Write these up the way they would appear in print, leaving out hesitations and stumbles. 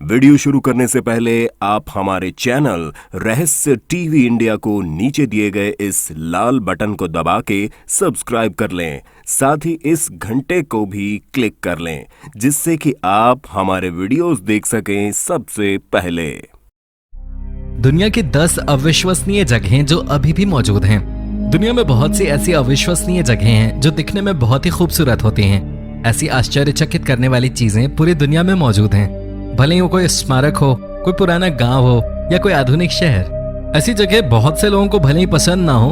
Video शुरू करने से पहले आप हमारे चैनल रहस्य टीवी इंडिया को नीचे दिए गए इस लाल बटन को दबा के सब्सक्राइब कर लें। साथ ही इस घंटे को भी क्लिक कर लें जिससे कि आप हमारे वीडियोस देख सकें सबसे पहले। दुनिया की 10 अविश्वसनीय जगहें जो अभी भी मौजूद हैं। दुनिया में बहुत सी ऐसी अविश्वसनीय जगहें हैं जो दिखने में बहुत ही खूबसूरत होती हैं। ऐसी आश्चर्यचकित करने वाली चीजें पूरी दुनिया में मौजूद हैं। भले ही वो कोई स्मारक हो, कोई पुराना गांव हो या कोई आधुनिक शहर। ऐसी जगह बहुत से लोगों को भले ही पसंद ना हो,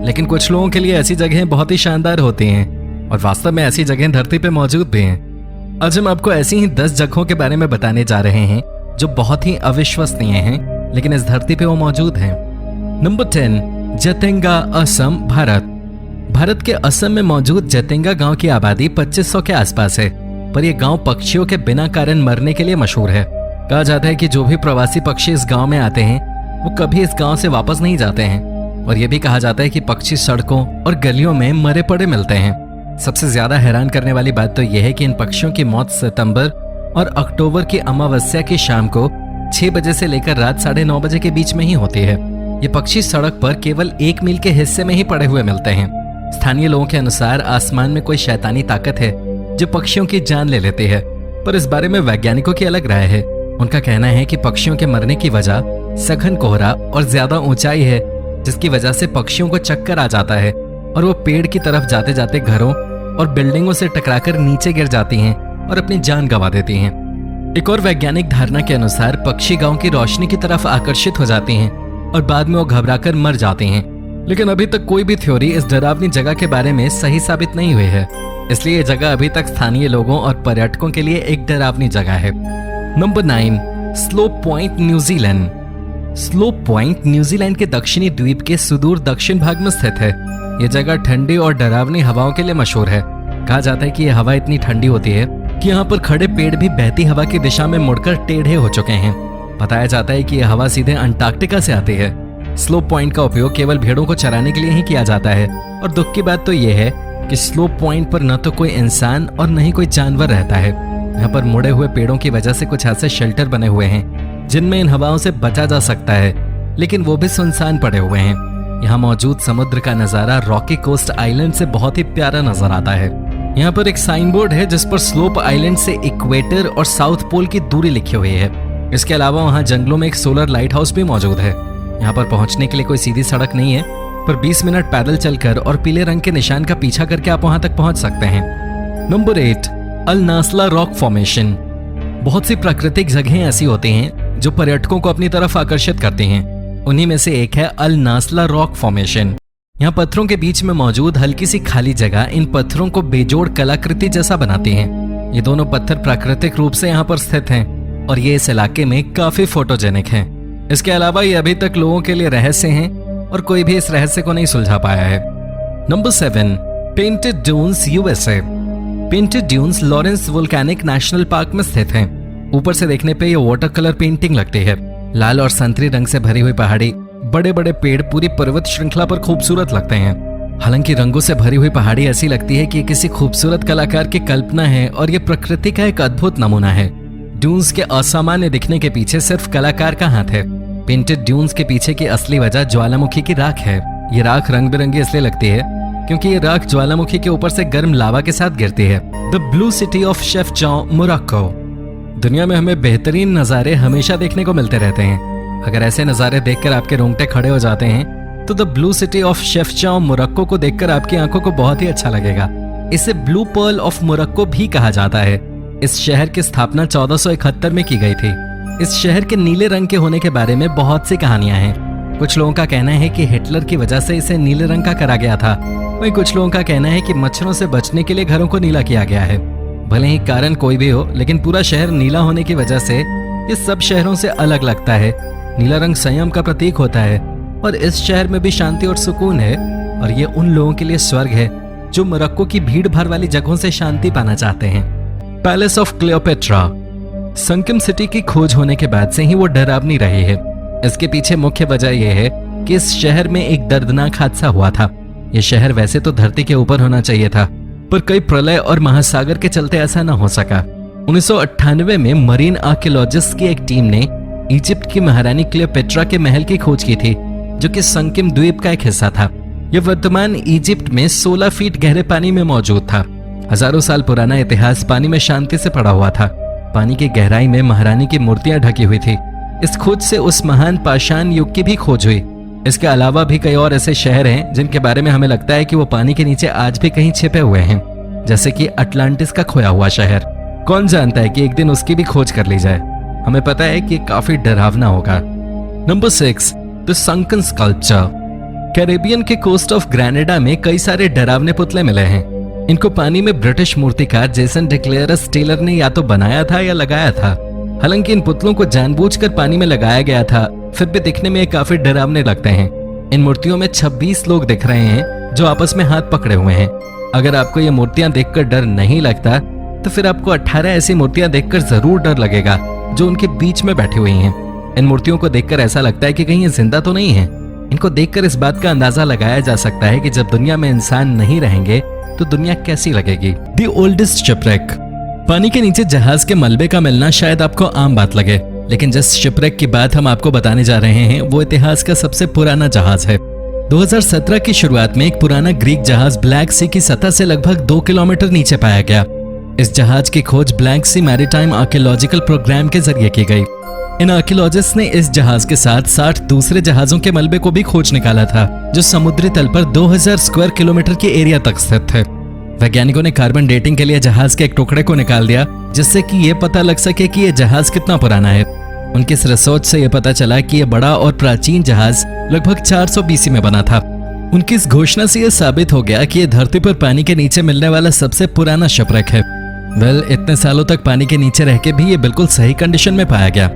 लेकिन कुछ लोगों के लिए ऐसी जगहें बहुत ही शानदार होती हैं और वास्तव में ऐसी जगहें धरती पे मौजूद भी हैं। आज हम आपको ऐसी ही 10 जगहों के बारे में बताने जा रहे हैं जो बहुत ही अविश्वसनीय हैं, लेकिन इस धरती पे वो मौजूद हैं। नंबर 10, जतेंगा, असम, भारत। भारत के असम में मौजूद जतेंगा गांव की आबादी 2500 के आसपास है, पर यह गांव पक्षियों के बिना कारण मरने के लिए मशहूर है। कहा जाता है कि जो भी प्रवासी पक्षी इस गांव में आते हैं वो कभी इस गांव से वापस नहीं जाते हैं, और यह भी कहा जाता है कि पक्षी सड़कों और गलियों में मरे पड़े मिलते हैं। सबसे ज्यादा हैरान करने वाली बात तो यह है कि इन पक्षियों की मौत सितंबर और अक्टूबर की अमावस्या की शाम को 6 बजे से लेकर रात 9:30 बजे के बीच में ही होती है। ये पक्षी सड़क पर केवल 1 मील के हिस्से में ही पड़े हुए मिलते हैं। स्थानीय लोगों के अनुसार आसमान में कोई शैतानी ताकत है जो पक्षियों की जान ले लेती है, पर इस बारे में वैज्ञानिकों की अलग राय है। उनका कहना है कि पक्षियों के मरने की वजह सघन कोहरा और ज्यादा ऊंचाई है, जिसकी वजह से पक्षियों को चक्कर आ जाता है और वो पेड़ की तरफ जाते जाते घरों और बिल्डिंगों से टकराकर नीचे गिर जाती हैं और अपनी जान गंवा देती हैं। एक और वैज्ञानिक धारणा के अनुसार पक्षी गांव की रोशनी की तरफ आकर्षित हो जाती हैं और बाद में वो घबराकर मर जाते हैं, लेकिन अभी तक कोई भी थ्योरी इस डरावनी जगह के बारे में सही साबित नहीं हुई है। इसलिए ये जगह अभी तक स्थानीय लोगों और पर्यटकों के लिए एक डरावनी जगह है। Number 9, slope point, New Zealand. Slope point New Zealand के दक्षिणी द्वीप के सुदूर दक्षिण भाग में स्थित है। यह जगह ठंडी और डरावनी हवाओं के लिए मशहूर है। कहा जाता है कि यह हवा इतनी ठंडी होती है कि यहाँ पर खड़े पेड़ भी बहती हवा की दिशा में मुड़कर टेढ़े हो चुके हैं। बताया जाता है कि यह हवा सीधे अंटार्कटिका से आती है। स्लोप पॉइंट का उपयोग केवल भेड़ों को चराने के लिए ही किया जाता है, और दुख की बात तो यह है कि स्लोप पॉइंट पर न तो कोई इंसान और न ही कोई जानवर रहता है। यहाँ पर मुड़े हुए पेड़ों की वजह से कुछ ऐसे शेल्टर बने हुए हैं जिनमें इन हवाओं से बचा जा सकता है, लेकिन वो भी सुनसान पड़े हुए हैं। यहाँ मौजूद समुद्र का नजारा रॉकी कोस्ट आइलैंड से बहुत ही प्यारा नजर आता है। यहाँ पर एक साइन बोर्ड है जिस पर स्लोप आइलैंड से इक्वेटर और साउथ पोल की दूरी लिखी हुई है। इसके अलावा वहाँ जंगलों में एक सोलर लाइट हाउस भी मौजूद है। यहाँ पर पहुँचने के लिए कोई सीधी सड़क नहीं है, पर 20 मिनट पैदल चलकर और पीले रंग के निशान का पीछा करके आप वहाँ तक पहुँच सकते हैं। नंबर 8, अल नास्ला रॉक फॉर्मेशन। बहुत सी प्राकृतिक जगहें ऐसी होती हैं जो पर्यटकों को अपनी तरफ आकर्षित करती हैं। उन्हीं में से एक है अल नास्ला रॉक फॉर्मेशन। यहाँ पत्थरों के बीच में मौजूद हल्की सी खाली जगह इन पत्थरों को बेजोड़ कलाकृति जैसा बनाती हैं। ये दोनों पत्थर प्राकृतिक रूप से यहाँ पर स्थित हैं और ये इस इलाके में काफी फोटोजेनिक हैं। इसके अलावा ये अभी तक लोगों के लिए रहस्य हैं और कोई भी इस रहस्य को नहीं सुलझा पाया है। Number 7, painted dunes, USA. Painted dunes Lawrence volcanic national park में स्थित हैं। ऊपर से देखने पे ये वाटर कलर पेंटिंग लगती है। लाल और संतरी रंग से भरी हुई पहाड़ी, बड़े बड़े पेड़ पूरी पर्वत श्रृंखला पर खूबसूरत लगते हैं। हालांकि रंगों से भरी हुई पहाड़ी ऐसी लगती है कि ये किसी खूबसूरत कलाकार की कल्पना है और ये प्रकृति का एक अद्भुत नमूना है। ड्यून्स के असामान्य दिखने के पीछे सिर्फ कलाकार का हाथ है। पेंटेड ड्यून्स के पीछे की असली वजह ज्वालामुखी की राख है। ये राख रंग बिरंगी इसलिए लगती है क्योंकि ये राख ज्वालामुखी के ऊपर से गर्म लावा के साथ गिरती है। The blue city of Chefchaouen, Morocco. दुनिया में हमें बेहतरीन नजारे हमेशा देखने को मिलते रहते हैं। अगर ऐसे नजारे देखकर आपके रोंगटे खड़े हो जाते हैं तो the blue city of Chefchaouen, Morocco को देखकर आपकी आंखों को बहुत ही अच्छा लगेगा। इसे ब्लू पर्ल ऑफ मोरक्को भी कहा जाता है। इस शहर की स्थापना 1471 में की गई थी। इस शहर के नीले रंग के होने के बारे में बहुत सी कहानियां हैं। कुछ लोगों का कहना है कि हिटलर की वजह से इसे नीले रंग का करा गया था, वहीं कुछ लोगों का कहना है कि मच्छरों से बचने के लिए घरों को नीला किया गया है। भले ही कारण कोई भी हो, लेकिन पूरा शहर नीला होने की वजह से ये सब शहरों से अलग लगता है। नीला रंग संयम का प्रतीक होता है और इस शहर में भी शांति और सुकून है, और ये उन लोगों के लिए स्वर्ग है जो मोरक्को की भीड़ भाड़ वाली जगहों से शांति पाना चाहते हैं। Palace of Cleopatra. संकिम सिटी की खोज होने के बाद से ही वो डरावनी रही है। इसके पीछे मुख्य वजह यह है कि इस शहर में एक दर्दनाक हादसा हुआ था। यह शहर वैसे तो धरती के ऊपर होना चाहिए था, पर कई प्रलय और महासागर के चलते ऐसा न हो सका। 1998 में मरीन आर्कियोलॉजिस्ट की एक टीम ने इजिप्ट की महारानी क्लियोपेट्रा के महल की खोज की थी, जो कि संकिम द्वीप का एक हिस्सा था। यह वर्तमान इजिप्ट में 16 फीट गहरे पानी में मौजूद था। हजारों साल पुराना इतिहास पानी में शांति से पड़ा हुआ था। पानी की गहराई में महारानी की मूर्तियां ढकी हुई थी। इस खोज से उस महान पाषाण युग की भी खोज हुई। इसके अलावा भी कई और ऐसे शहर हैं जिनके बारे में हमें लगता है कि वो पानी के नीचे आज भी कहीं छिपे हुए हैं, जैसे कि अटलांटिस का खोया हुआ शहर। कौन जानता है कि एक दिन उसकी भी खोज कर ली जाए। हमें पता है कि काफी डरावना होगा। Number 6, the sunken sculpture. Caribbean के कोस्ट ऑफ ग्रेनेडा में कई सारे डरावने पुतले मिले हैं। इनको पानी में ब्रिटिश मूर्तिकार जेसन डिक्लेयरस टेलर ने या तो बनाया था या लगाया था। हालांकि इन पुतलों को जानबूझकर पानी में लगाया गया था, फिर भी दिखने में काफी डरावने लगते हैं। इन मूर्तियों में 26 लोग दिख रहे हैं जो आपस में हाथ पकड़े हुए हैं। अगर आपको ये मूर्तियां देखकर डर नहीं लगता तो फिर आपको 18 ऐसी मूर्तियां देखकर जरूर डर लगेगा जो उनके बीच में बैठी हुई हैं। इन मूर्तियों को देखकर ऐसा लगता है कि कहीं ये जिंदा तो नहीं है। इनको देखकर इस बात का अंदाजा लगाया जा सकता है कि जब दुनिया में इंसान नहीं रहेंगे तो दुनिया कैसी लगेगी। The oldest shipwreck. पानी के नीचे जहाज के मलबे का मिलना शायद आपको आम बात लगे, लेकिन जिस शिपरेक की बात हम आपको बताने जा रहे हैं वो इतिहास का सबसे पुराना जहाज है। 2017 की शुरुआत में एक पुराना ग्रीक जहाज ब्लैक सी की सतह से लगभग 2 किलोमीटर नीचे पाया गया। इस जहाज की खोज ब्लैक सी मैरीटाइम आर्कियोलॉजिकल प्रोग्राम के जरिए की गई। इन आर्कियोलॉजिस्ट ने इस जहाज के साथ 60 दूसरे जहाजों के मलबे को भी खोज निकाला था, जो समुद्री तल पर 2000 स्क्वायर किलोमीटर के एरिया तक स्थित थे। वैज्ञानिकों ने कार्बन डेटिंग के लिए जहाज के एक टुकड़े को निकाल दिया, जिससे कि यह पता लग सके कि यह जहाज कितना पुराना है। उनकी इस रिसर्च से यह पता चला कि यह बड़ा और प्राचीन जहाज लगभग 400 BC में बना था। उनकी इस घोषणा से यह साबित हो गया कि यह धरती पर पानी के नीचे मिलने वाला सबसे पुराना शिपरेक है। इतने सालों तक पानी के नीचे रह के भी ये बिल्कुल सही कंडीशन में पाया गया।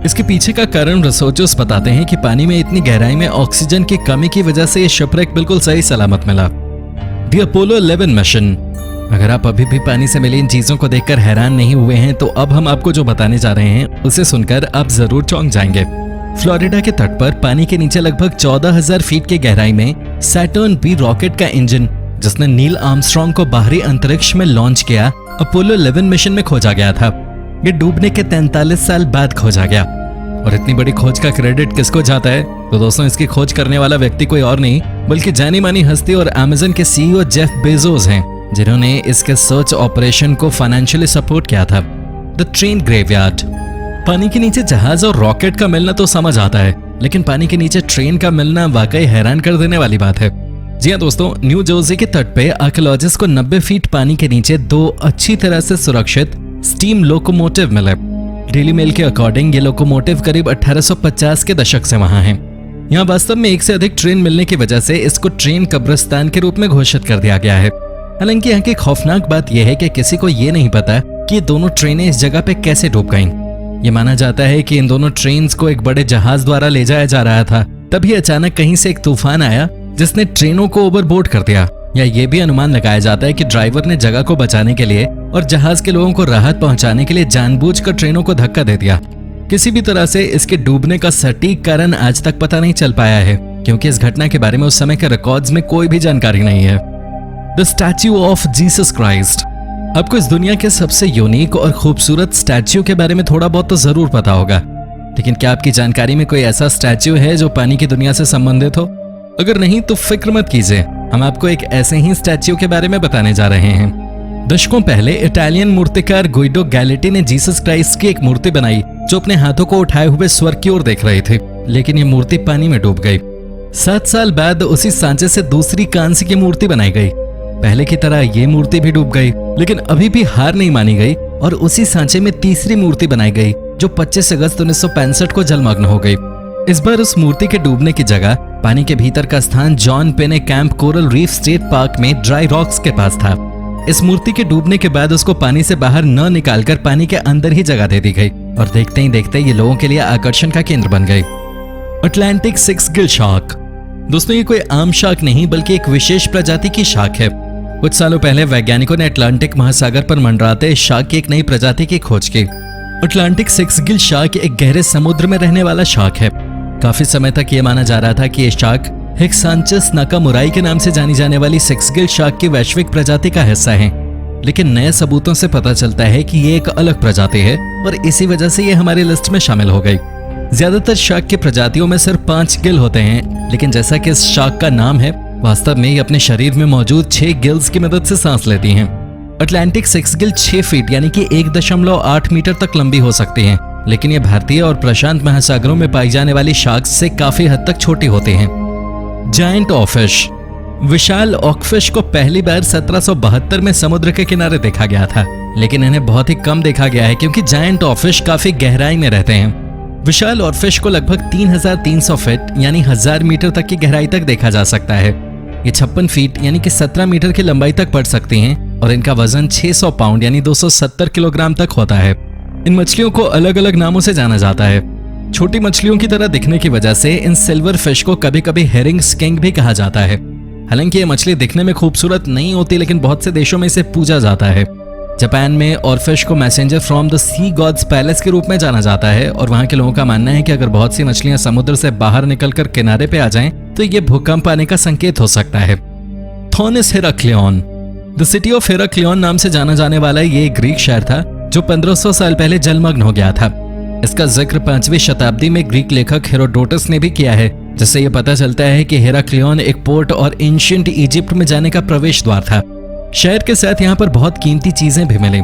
इसके पीछे का कारण रिसर्चर्स बताते हैं कि पानी में इतनी गहराई में ऑक्सीजन की कमी की वजह से ये शिपरेक बिल्कुल सही सलामत मिला। The Apollo 11 mission. अगर आप अभी भी पानी से मिली इन चीजों को देखकर हैरान नहीं हुए हैं तो अब हम आपको जो बताने जा रहे हैं उसे सुनकर आप जरूर चौंक जाएंगे। फ्लोरिडा के तट पर पानी के नीचे लगभग 14,000 फीट की गहराई में सैटर्न B रॉकेट का इंजन, जिसने नील आर्मस्ट्रांग को बाहरी अंतरिक्ष में लॉन्च किया, अपोलो 11 मिशन में खोजा गया था। ये डूबने के 43 साल बाद खोजा गया। और इतनी बड़ी खोज का क्रेडिट किसको जाता है? तो दोस्तों, इसकी खोज करने वाला व्यक्ति कोई और नहीं बल्कि जानी मानी हस्ती और अमेज़न के CEO जेफ बेजोस हैं, जिन्होंने इसके सर्च ऑपरेशन को फाइनेंशियली सपोर्ट किया था। The train graveyard. पानी के नीचे जहाज और रॉकेट का मिलना तो समझ आता है, लेकिन पानी के नीचे ट्रेन का मिलना वाकई हैरान कर देने वाली बात है। जी हाँ दोस्तों, न्यू जर्सी के तट पे आर्कियोलॉजिस्ट को 90 फीट पानी के नीचे 2 अच्छी तरह से सुरक्षित स्टीम लोकोमोटिव मिले। डेली मेल के अकॉर्डिंग ये लोकोमोटिव करीब 1850 के दशक से वहां हैं। यहाँ वास्तव में एक से अधिक ट्रेन मिलने की वजह से इसको ट्रेन कब्रिस्तान के रूप में घोषित कर दिया गया है। हालांकि यहाँ की खौफनाक बात यह है कि किसी को ये नहीं पता कि ये दोनों ट्रेनें इस जगह पे कैसे डूब गईं। ये माना जाता है कि इन दोनों ट्रेन्स को एक बड़े जहाज द्वारा ले जाया जा रहा था, तभी अचानक कहीं से एक तूफान आया जिसने ट्रेनों को ओवरबोर्ड कर दिया। या ये भी अनुमान लगाया जाता है कि ड्राइवर ने जगह को बचाने के लिए और जहाज के लोगों को राहत पहुंचाने के लिए जानबूझकर ट्रेनों को धक्का दे दिया। किसी भी तरह से इसके डूबने का सटीक कारण आज तक पता नहीं चल पाया है, क्योंकि इस घटना के बारे में उस समय के रिकॉर्ड्स में कोई भी जानकारी नहीं है। The statue of Jesus Christ. आपको इस दुनिया के सबसे यूनिक और खूबसूरत स्टैच्यू के बारे में थोड़ा बहुत तो जरूर पता होगा, लेकिन क्या आपकी जानकारी में कोई ऐसा स्टैच्यू है जो पानी की दुनिया से संबंधित हो? अगर नहीं तो फिक्र मत कीजिए, हम आपको एक ऐसे ही स्टैच्यू के बारे में बताने जा रहे हैं। दशकों पहले इटालियन मूर्तिकार गुइडो गैलेटी ने जीसस क्राइस्ट की एक मूर्ति बनाई जो अपने हाथों को उठाए हुए स्वर्ग की ओर देख रही थी, लेकिन ये मूर्ति पानी में डूब गई। 7 साल बाद उसी सांचे से दूसरी कांस्य की मूर्ति बनाई गई। पहले की तरह ये मूर्ति भी डूब गई, लेकिन अभी भी हार नहीं मानी गई और उसी सांचे में तीसरी मूर्ति बनाई गई जो 25 अगस्त 1965 को जलमग्न हो गई। इस बार उस मूर्ति के डूबने की जगह पानी के भीतर का स्थान जॉन पेने camp coral reef state park में ड्राई रॉक्स के पास था। इस मूर्ति के डूबने के बाद उसको पानी से बाहर न निकालकर पानी के अंदर ही जगह दे दी गई और देखते ही देखते ये लोगों के लिए आकर्षण का केंद्र बन गई। Atlantic 6 Gill shark. दोस्तों, ये कोई आम शार्क नहीं बल्कि एक विशेष प्रजाति की शार्क है। कुछ सालों पहले वैज्ञानिकों ने अटलांटिक महासागर पर मंडराते इस शार्क की एक नई प्रजाति की खोज की। अटलांटिक 6 गिल शार्क एक गहरे समुद्र में रहने वाला शार्क है। काफी समय तक ये माना जा रहा था कि ये शार्क हेक्सांचस नाकामुराई के नाम से जानी जाने वाली 6 गिल शार्क की वैश्विक प्रजाति का हिस्सा है। लेकिन नए सबूतों से पता चलता है कि ये एक अलग प्रजाति है और इसी वजह से ये हमारी लिस्ट में शामिल हो गई। ज्यादातर शार्क की प्रजातियों में सिर्फ 5 गिल होते हैं, लेकिन जैसा कि इस शार्क का नाम है, वास्तव में ये अपने शरीर में मौजूद 6 गिल्स की मदद से सांस लेती हैं। अटलांटिक 6 गिल 6 फीट यानी कि 1.8 मीटर तक लंबी हो सकती हैं, लेकिन ये भारतीय और प्रशांत महासागरों में पाई जाने वाली शार्क्स से काफी हद तक छोटी होती हैं। जायंट ऑकफिश। विशाल ऑकफिश को पहली बार 1772 में समुद्र के किनारे देखा गया था, लेकिन इन्हें बहुत ही कम देखा गया है क्योंकि जायंट ऑकफिश काफी गहराई में रहते हैं। विशाल ऑकफिश को लगभग 3300 फीट यानी 1000 मीटर तक की गहराई तक देखा जा सकता है। ये 56 फीट यानी कि 17 मीटर की लंबाई तक बढ़ सकती हैं और इनका वजन 600 पाउंड यानी 270 किलोग्राम तक होता है। इन मछलियों को अलग अलग नामों से जाना जाता है। छोटी मछलियों की तरह दिखने की वजह से इन सिल्वर फिश को कभी कभी हेरिंग स्किंक भी कहा जाता है। हालांकि ये मछली दिखने में खूबसूरत नहीं होती, लेकिन बहुत से देशों में इसे पूजा जाता है। जापान में ऑरफिश को messenger from the sea god's palace के रूप में जाना जाता है और वहां के लोगों का मानना है कि अगर बहुत सी मछलियां समुद्र से बाहर निकलकर किनारे पे आ जाएं तो ये भूकंप आने का संकेत हो सकता है। थॉनिस हेराक्लियन। द सिटी ऑफ हेराक्लियन नाम से जाना जाने वाला ये ग्रीक शहर था जो 1500 साल पहले जलमग्न हो गया था। इसका जिक्र 5वीं शताब्दी में ग्रीक लेखक हेरोडोटस ने भी किया है, जिससे यह पता चलता है कि हेराक्लियन एक पोर्ट और एंशिएंट इजिप्ट में जाने का प्रवेश द्वार था। शहर के साथ यहाँ पर बहुत कीमती चीजें भी मिली।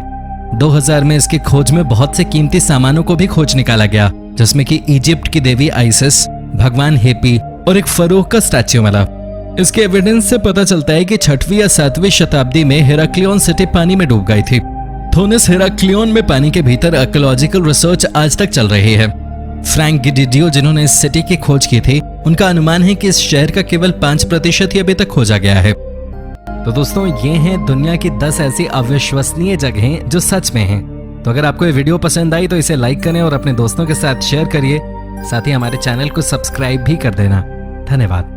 2000 में इसकी खोज में बहुत से कीमती सामानों को भी खोज निकाला गया, जिसमें कि इजिप्ट की देवी आइसिस, भगवान हेपी और एक फरोह का स्टैच्यू मिला। इसके एविडेंस से पता चलता है कि 6वीं या 7वीं शताब्दी में हेराक्लियन सिटी पानी में डूब गई थी। थोनिस हेराक्लियन में पानी के भीतर आर्कियोलॉजिकल रिसर्च आज तक चल रही है। फ्रैंक गिडिडियो, जिन्होंने इस सिटी की खोज की थी, उनका अनुमान है कि इस शहर का केवल 5% ही अभी तक खोजा गया है। तो दोस्तों, ये हैं दुनिया की 10 ऐसी अविश्वसनीय जगहें जो सच में हैं। तो अगर आपको ये वीडियो पसंद आई तो इसे लाइक करें और अपने दोस्तों के साथ शेयर करिए। साथ ही हमारे चैनल को सब्सक्राइब भी कर देना। धन्यवाद।